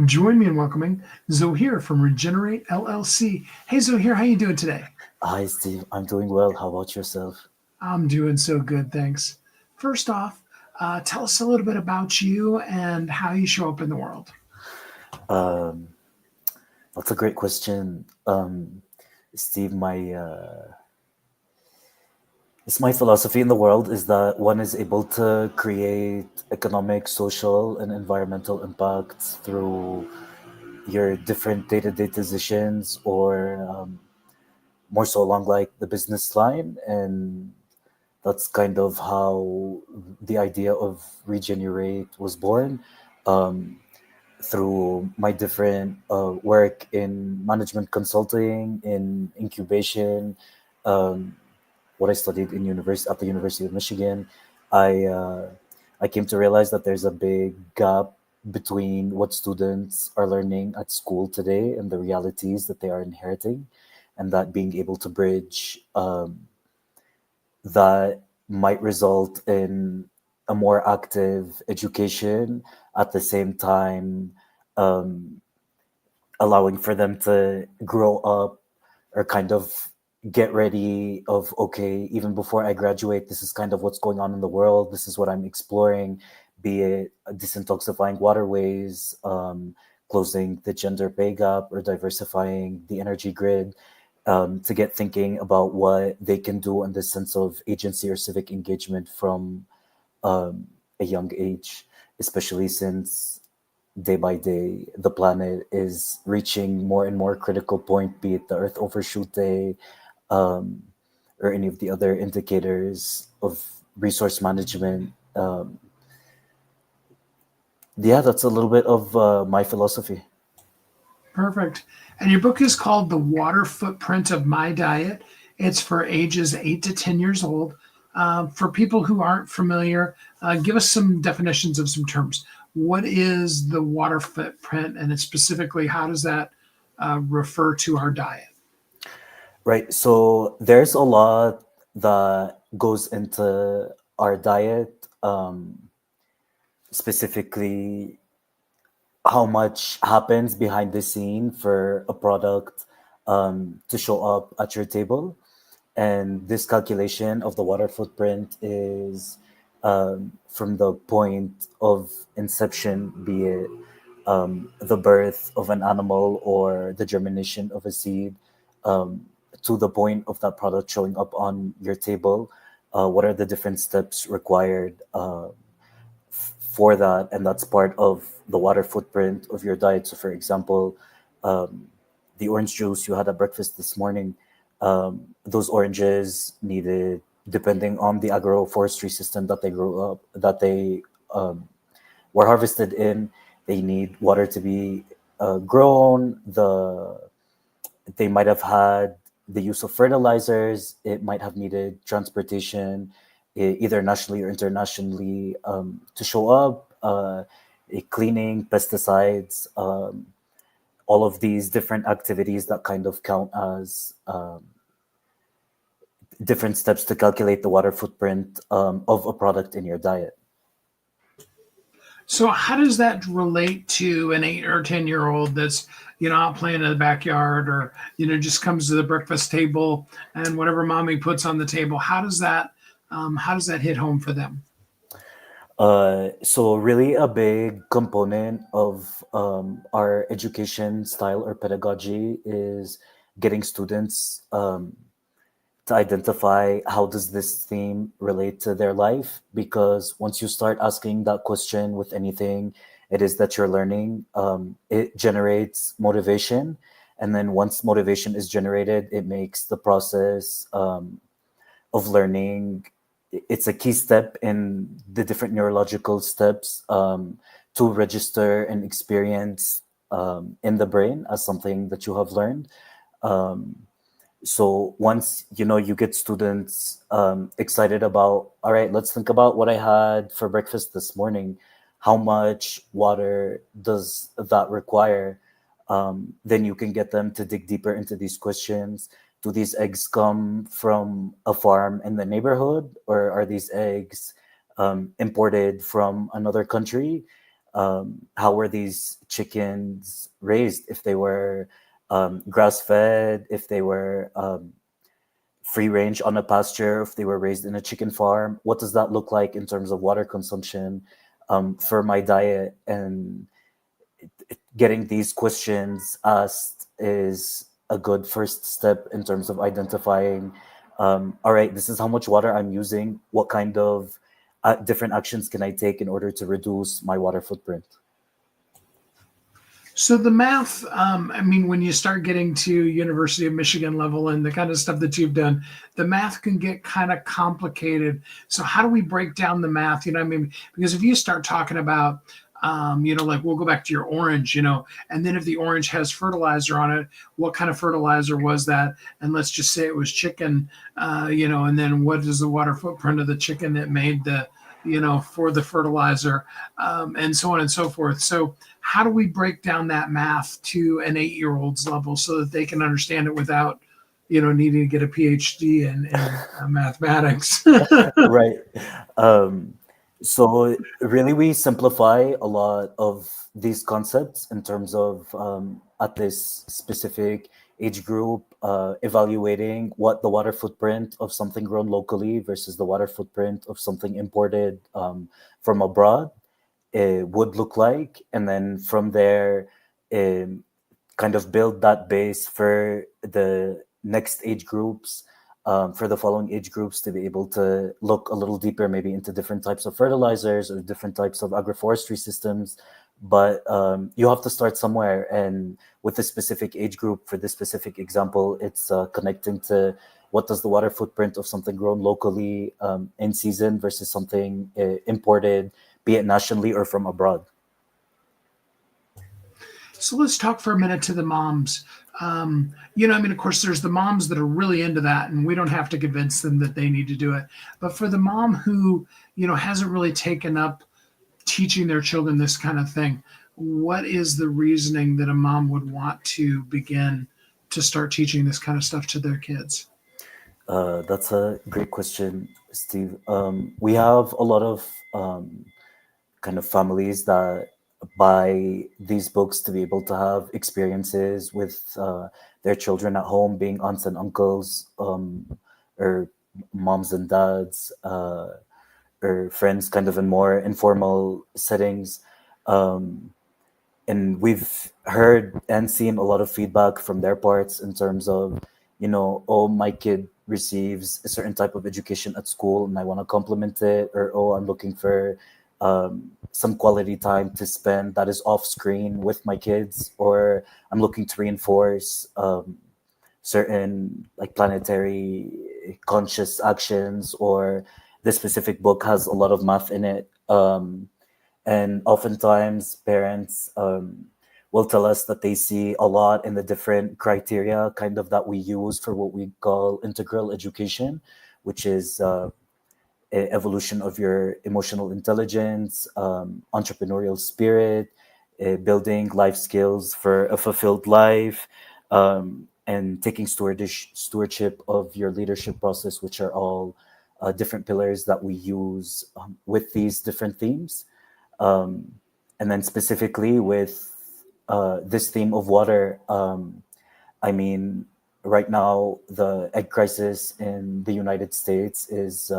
Join me in welcoming Zouheir from Regenerate LLC. Hey Zouheir, how you doing today? Hi, Steve. I'm doing well. How about yourself? I'm doing so good, thanks. First off, tell us a little bit about you and how you show up in the world. Um, that's a great question. Steve, it's my philosophy in the world is that one is able to create economic, social, and environmental impacts through your different day-to-day decisions, or more so along like the business line. And that's kind of how the idea of Regenerate was born. Um, through my different work in management consulting, in incubation, um, what I studied in university at the University of Michigan, I uh, I came to realize that there's a big gap between what students are learning at school today and the realities that they are inheriting, and that being able to bridge that might result in a more active education at the same time, um, allowing for them to grow up or kind of get ready of, okay, even before I graduate, this is kind of what's going on in the world, this is what I'm exploring, be it detoxifying waterways, closing the gender pay gap, or diversifying the energy grid, to get thinking about what they can do in the sense of agency or civic engagement from a young age, especially since day by day the planet is reaching more and more critical point, be it the Earth Overshoot Day, um, or any of the other indicators of resource management. Yeah, that's a little bit of my philosophy. Perfect. And your book is called The Water Footprint of My Diet. It's for ages 8 to 10 years old. For people who aren't familiar, give us some definitions of some terms. What is the water footprint, and specifically, how does that refer to our diet? Right. So there's a lot that goes into our diet, specifically how much happens behind the scene for a product to show up at your table. And this calculation of the water footprint is from the point of inception, be it the birth of an animal or the germination of a seed, um, to the point of that product showing up on your table. What are the different steps required for that? And that's part of the water footprint of your diet. So, for example, the orange juice you had at breakfast this morning, those oranges needed, depending on the agroforestry system that they grew up, that they were harvested in, they need water to be grown. They might have had the use of fertilizers. It might have needed transportation, either nationally or internationally, to show up. Cleaning, pesticides, all of these different activities that kind of count as different steps to calculate the water footprint of a product in your diet. So how does that relate to an 8 or 10 year old that's out playing in the backyard, or just comes to the breakfast table and whatever mommy puts on the table? How does that hit home for them? So really a big component of our education style or pedagogy is getting students to identify how does this theme relate to their life, because once you start asking that question with anything it is that you're learning, it generates motivation, and then once motivation is generated it makes the process of learning, it's a key step in the different neurological steps to register an experience in the brain as something that you have learned. So once you get students excited about, all right, let's think about what I had for breakfast this morning, how much water does that require? Then you can get them to dig deeper into these questions. Do these eggs come from a farm in the neighborhood, or are these eggs imported from another country? how were these chickens raised, if they were grass fed, if they were free range on a pasture, if they were raised in a chicken farm. What does that look like in terms of water consumption for my diet? And getting these questions asked is a good first step in terms of identifying, all right, this is how much water I'm using. What kind of different actions can I take in order to reduce my water footprint? So the math, I mean, when you start getting to University of Michigan level and the kind of stuff that you've done, the math can get kind of complicated. So how do we break down the math? You know, I mean, because if you start talking about, like we'll go back to your orange, and then if the orange has fertilizer on it, what kind of fertilizer was that? And let's just say it was chicken, and then what is the water footprint of the chicken that made for the fertilizer, and so on and so forth. So how do we break down that math to an 8-year-old's level so that they can understand it without needing to get a PhD in mathematics? Right. Um, so really, we simplify a lot of these concepts in terms of at this specific age group, evaluating what the water footprint of something grown locally versus the water footprint of something imported from abroad would look like, and then from there, um, kind of build that base for the next age groups, for the following age groups to be able to look a little deeper, maybe into different types of fertilizers or different types of agroforestry systems. But you have to start somewhere. And with a specific age group, for this specific example, it's connecting to what does the water footprint of something grown locally in season versus something imported, be it nationally or from abroad. So let's talk for a minute to the moms. I mean, of course, there's the moms that are really into that, and we don't have to convince them that they need to do it. But for the mom who, hasn't really taken up teaching their children this kind of thing, what is the reasoning that a mom would want to begin to start teaching this kind of stuff to their kids? That's a great question, Steve. We have a lot of kind of families that buy these books to be able to have experiences with their children at home, being aunts and uncles, or moms and dads, or friends, kind of in more informal settings. Um, and we've heard and seen a lot of feedback from their parts in terms of, oh, my kid receives a certain type of education at school and I want to complement it, or oh, I'm looking for some quality time to spend that is off screen with my kids, or I'm looking to reinforce certain like planetary conscious actions, or this specific book has a lot of math in it. And oftentimes parents will tell us that they see a lot in the different criteria kind of that we use for what we call integral education, which is evolution of your emotional intelligence, entrepreneurial spirit, building life skills for a fulfilled life, and taking stewardship of your leadership process, which are all different pillars that we use with these different themes. Um, and then specifically with this theme of water, I mean, right now the egg crisis in the United States is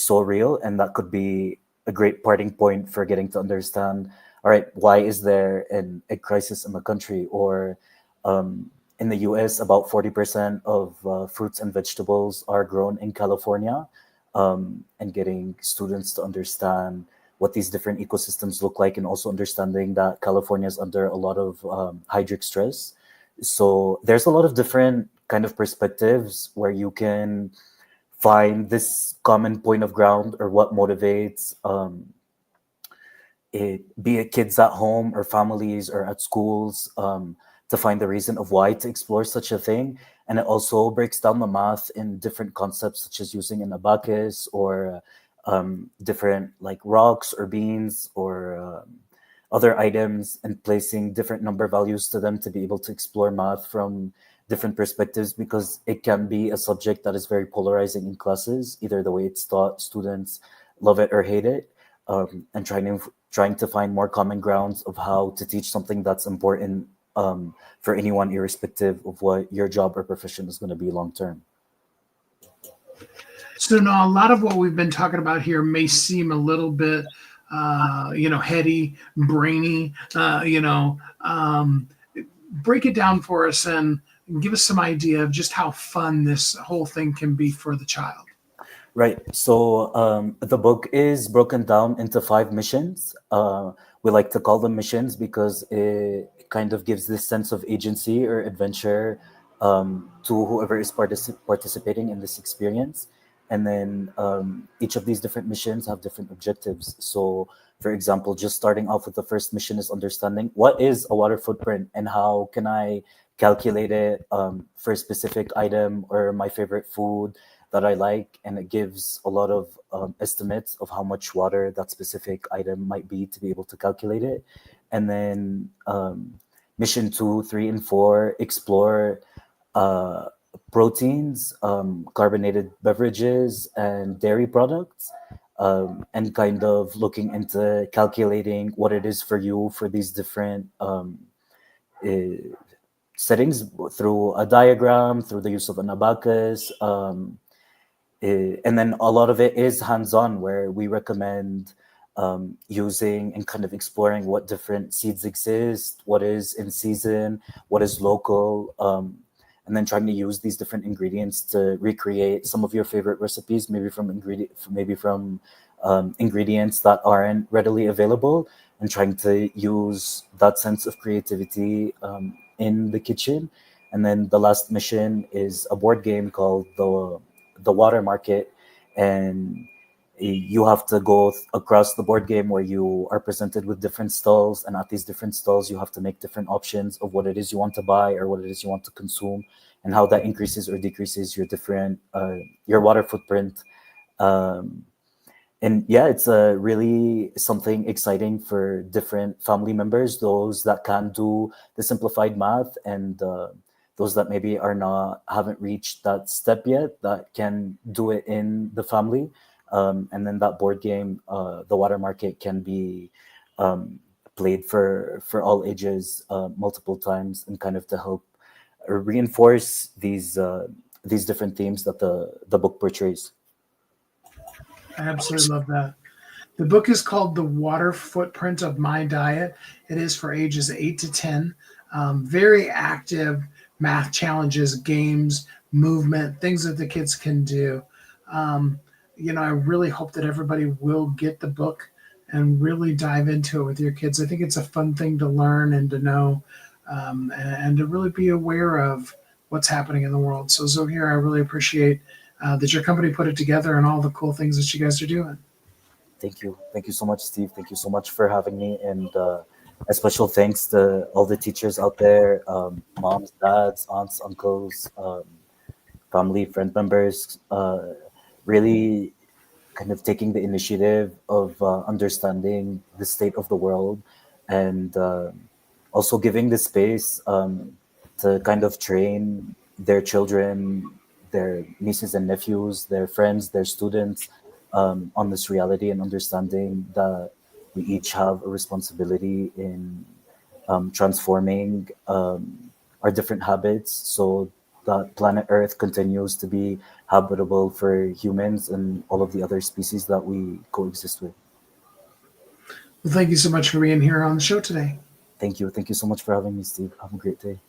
so real, and that could be a great parting point for getting to understand. All right, why is there an egg crisis in the country? Or in the U.S., about 40% of fruits and vegetables are grown in California, and getting students to understand what these different ecosystems look like, and also understanding that California is under a lot of hydric stress. So there's a lot of different kind of perspectives where you can find this common point of ground, or what motivates it, be it kids at home or families or at schools, to find the reason of why to explore such a thing. And it also breaks down the math in different concepts, such as using an abacus, or different like rocks or beans, or other items, and placing different number values to them to be able to explore math from different perspectives, because it can be a subject that is very polarizing in classes, either the way it's taught, students love it or hate it, and trying to find more common grounds of how to teach something that's important for anyone, irrespective of what your job or profession is going to be long term. So now a lot of what we've been talking about here may seem a little bit, heady, brainy. Break it down for us and give us some idea of just how fun this whole thing can be for the child. Right. So the book is broken down into five missions. We like to call them missions because it kind of gives this sense of agency or adventure to whoever is participating in this experience. And then each of these different missions have different objectives. So, for example, just starting off with the first mission is understanding what is a water footprint and how can I calculate it for a specific item or my favorite food that I like, and it gives a lot of estimates of how much water that specific item might be to be able to calculate it. And then mission two, three, and four explore uh, proteins, carbonated beverages, and dairy products. And kind of looking into calculating what it is for you for these different eh, settings through a diagram, through the use of an abacus, and then a lot of it is hands-on where we recommend using and kind of exploring what different seeds exist, what is in season, what is local, and then trying to use these different ingredients to recreate some of your favorite recipes, maybe from ingredients that aren't readily available, and trying to use that sense of creativity in the kitchen. And then the last mission is a board game called the water market, and you have to go across the board game where you are presented with different stalls, and at these different stalls you have to make different options of what it is you want to buy or what it is you want to consume, and how that increases or decreases your water footprint. Um, and yeah, it's really something exciting for different family members, those that can do the simplified math, and those that maybe are not haven't reached that step yet, that can do it in the family. And then that board game, the water market, can be um, played for all ages multiple times, and kind of to help reinforce these different themes that the book portrays. I absolutely love that. The book is called The Water Footprint of My Diet. It is for ages 8 to 10. Very active math challenges, games, movement, things that the kids can do. Um, I really hope that everybody will get the book and really dive into it with your kids. I think it's a fun thing to learn and to know, and to really be aware of what's happening in the world. So, Zohir, I really appreciate that your company put it together and all the cool things that you guys are doing. Thank you so much, Steve. Thank you so much for having me, and a special thanks to all the teachers out there, moms, dads, aunts, uncles, family, friend members. Really kind of taking the initiative of understanding the state of the world, and also giving the space to kind of train their children, their nieces and nephews, their friends, their students on this reality, and understanding that we each have a responsibility in transforming our different habits so that planet Earth continues to be habitable for humans and all of the other species that we coexist with. Well, thank you so much for being here on the show today. Thank you. Thank you so much for having me, Steve. Have a great day.